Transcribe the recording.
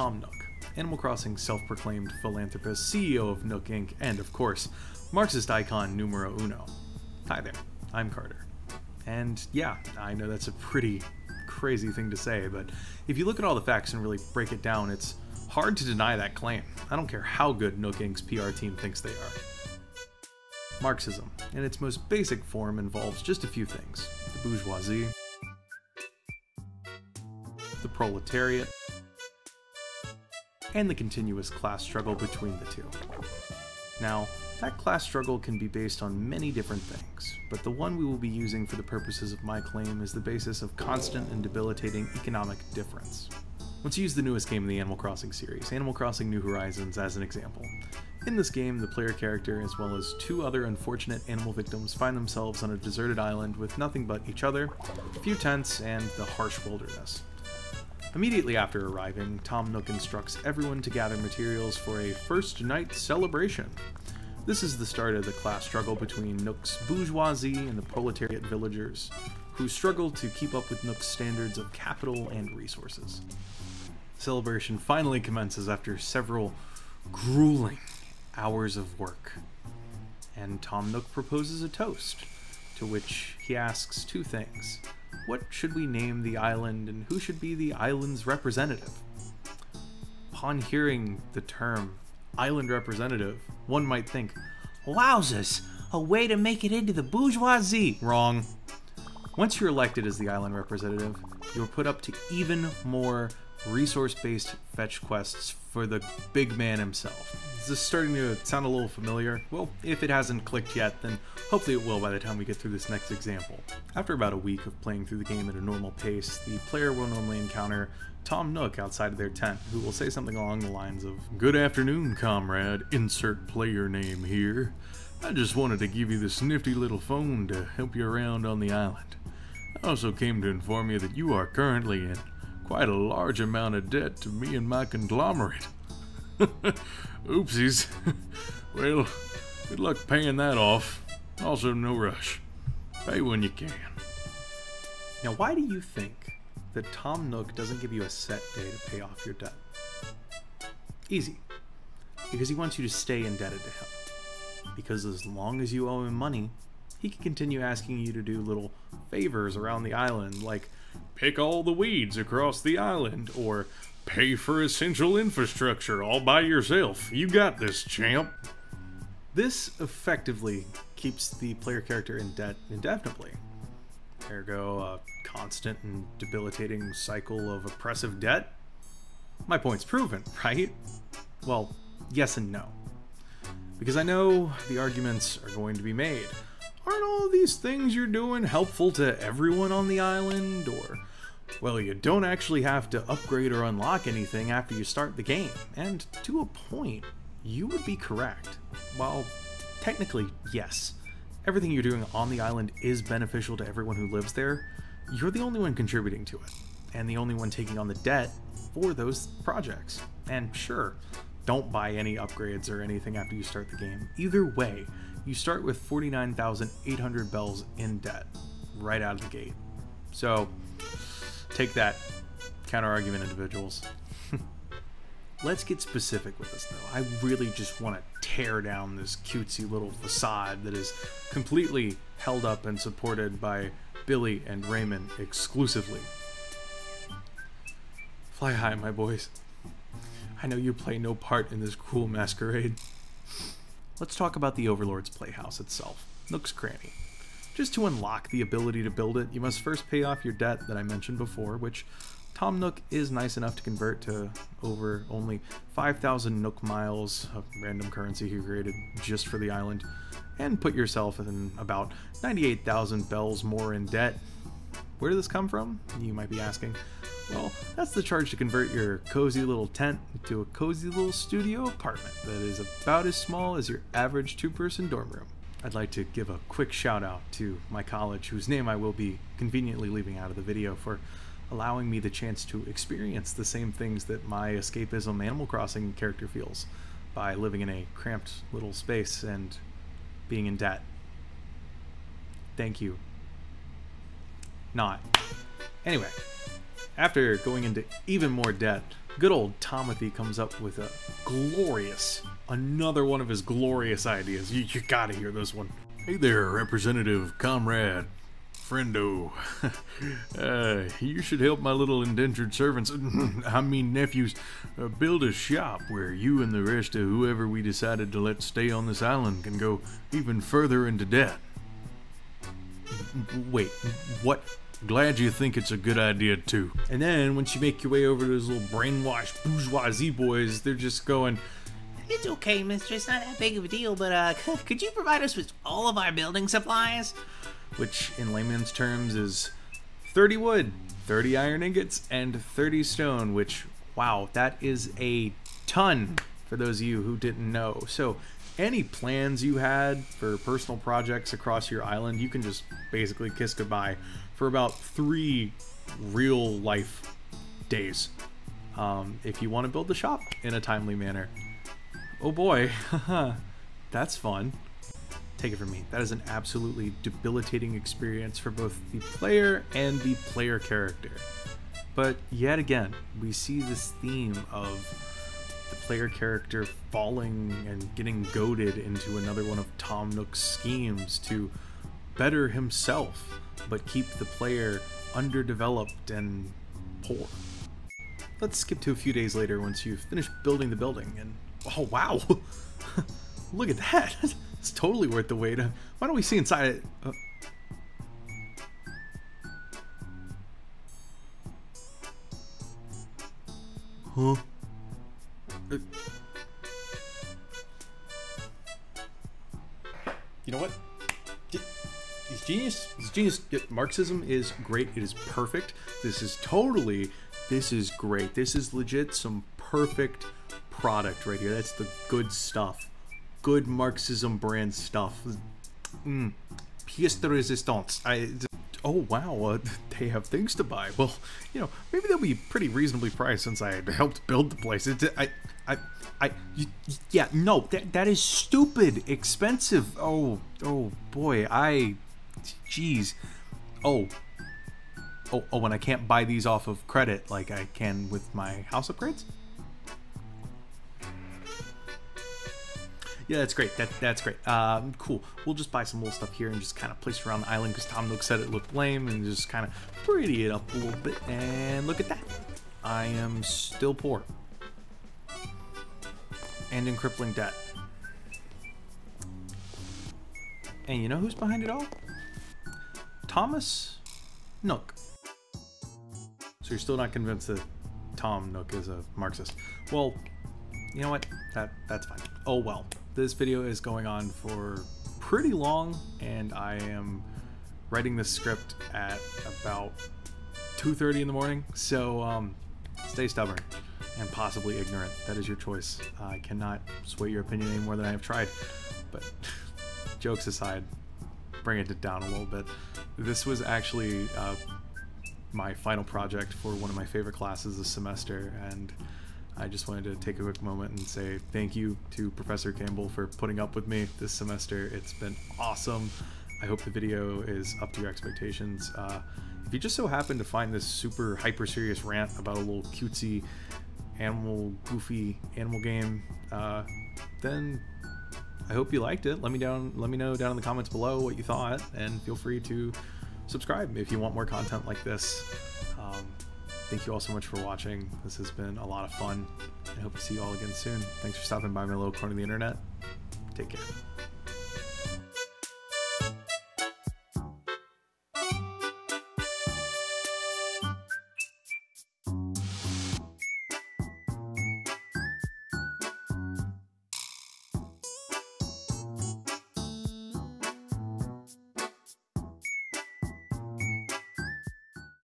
Tom Nook, Animal Crossing's self-proclaimed philanthropist, CEO of Nook Inc., and of course, Marxist icon numero uno. Hi there, I'm Carter. And yeah, I know that's a pretty crazy thing to say, but if you look at all the facts and really break it down, it's hard to deny that claim. I don't care how good Nook Inc.'s PR team thinks they are. Marxism, in its most basic form, involves just a few things: the bourgeoisie, the proletariat, and the continuous class struggle between the two. Now, that class struggle can be based on many different things, but the one we will be using for the purposes of my claim is the basis of constant and debilitating economic difference. Let's use the newest game in the Animal Crossing series, Animal Crossing New Horizons, as an example. In this game, the player character, as well as two other unfortunate animal victims, find themselves on a deserted island with nothing but each other, a few tents, and the harsh wilderness. Immediately after arriving, Tom Nook instructs everyone to gather materials for a first night celebration. This is the start of the class struggle between Nook's bourgeoisie and the proletariat villagers, who struggle to keep up with Nook's standards of capital and resources. Celebration finally commences after several grueling hours of work, and Tom Nook proposes a toast, to which he asks two things. What should we name the island, and who should be the island's representative? Upon hearing the term island representative, one might think, wowzers, a way to make it into the bourgeoisie! Wrong. Once you're elected as the island representative, you're put up to even more resource-based fetch quests for the big man himself. Is this starting to sound a little familiar? Well, if it hasn't clicked yet, then hopefully it will by the time we get through this next example. After about a week of playing through the game at a normal pace, the player will normally encounter Tom Nook outside of their tent, who will say something along the lines of, "Good afternoon, comrade, insert player name here. I just wanted to give you this nifty little phone to help you around on the island. I also came to inform you that you are currently in quite a large amount of debt to me and my conglomerate." Oopsies. Well, good luck paying that off. Also, no rush. Pay when you can. Now, why do you think that Tom Nook doesn't give you a set day to pay off your debt? Easy. Because he wants you to stay indebted to him. Because as long as you owe him money, he can continue asking you to do little favors around the island, like pick all the weeds across the island, or pay for essential infrastructure all by yourself. You got this, champ. This effectively keeps the player character in debt indefinitely. Ergo, a constant and debilitating cycle of oppressive debt? My point's proven, right? Well, yes and no. Because I know the arguments are going to be made. Aren't all of these things you're doing helpful to everyone on the island? Or, well, you don't actually have to upgrade or unlock anything after you start the game. And to a point, you would be correct. While technically, yes, everything you're doing on the island is beneficial to everyone who lives there, you're the only one contributing to it, and the only one taking on the debt for those projects. And sure, don't buy any upgrades or anything after you start the game. Either way, you start with 49,800 bells in debt right out of the gate. So, take that, counter-argument individuals. Let's get specific with this, though. I really just want to tear down this cutesy little facade that is completely held up and supported by Billy and Raymond exclusively. Fly high, my boys. I know you play no part in this cruel masquerade. Let's talk about the Overlord's Playhouse itself, Nook's Cranny. Just to unlock the ability to build it, you must first pay off your debt that I mentioned before, which Tom Nook is nice enough to convert to over only 5,000 Nook miles of random currency he created just for the island, and put yourself in about 98,000 bells more in debt. Where did this come from? You might be asking. Well, that's the charge to convert your cozy little tent into a cozy little studio apartment that is about as small as your average two-person dorm room. I'd like to give a quick shout out to my college, whose name I will be conveniently leaving out of the video, for allowing me the chance to experience the same things that my escapism Animal Crossing character feels by living in a cramped little space and being in debt. Thank you. Not. Anyway, after going into even more debt Good old Tomothy comes up with another one of his glorious ideas. You gotta hear this one. Hey there, Representative, Comrade, Friendo. You should help my little indentured servants, I mean nephews, build a shop where you and the rest of whoever we decided to let stay on this island can go even further into debt. Wait, what? Glad you think it's a good idea too. And then once you make your way over to those little brainwashed bourgeoisie boys, they're just going, It's okay, mister. It's not that big of a deal, but could you provide us with all of our building supplies? which in layman's terms is 30 wood, 30 iron ingots, and 30 stone, which, wow, that is a ton for those of you who didn't know. So any plans you had for personal projects across your island, you can just basically kiss goodbye for about 3 real life days, if you want to build the shop in a timely manner. Oh boy, that's fun. Take it from me, that is an absolutely debilitating experience for both the player and the player character. But yet again, we see this theme of the player character falling and getting goaded into another one of Tom Nook's schemes to better himself, but keep the player underdeveloped and poor. Let's skip to a few days later once you've finished building the building, and oh wow, look at that. It's totally worth the wait. Why don't we see inside it? Huh? You know what? He's genius. He's genius. Marxism is great. It is perfect. This is great. This is legit some perfect product right here. That's the good stuff. Good Marxism brand stuff. Pièce de résistance. Oh wow, they have things to buy. Well, you know, maybe they'll be pretty reasonably priced since I helped build the place. Yeah, no, that is stupid expensive. Oh boy, jeez. Oh, and I can't buy these off of credit like I can with my house upgrades? Yeah, that's great. That's great. Cool. We'll just buy some little stuff here and just kind of place around the island because Tom Nook said it looked lame, and just kind of pretty it up a little bit. And look at that. I am still poor. And in crippling debt. And you know who's behind it all? Thomas Nook. So you're still not convinced that Tom Nook is a Marxist. Well, you know what? That's fine. Oh well. This video is going on for pretty long, and I am writing this script at about 2:30 in the morning, so stay stubborn and possibly ignorant. That is your choice. I cannot sway your opinion any more than I have tried, but jokes aside, bring it down a little bit. This was actually my final project for one of my favorite classes this semester, and I just wanted to take a quick moment and say thank you to Professor Campbell for putting up with me this semester. It's been awesome. I hope the video is up to your expectations. If you just so happen to find this super hyper serious rant about a little cutesy goofy animal game, then I hope you liked it. Let me know down in the comments below what you thought, and feel free to subscribe if you want more content like this. Thank you all so much for watching. This has been a lot of fun. I hope to see you all again soon. Thanks for stopping by my little corner of the internet. Take care.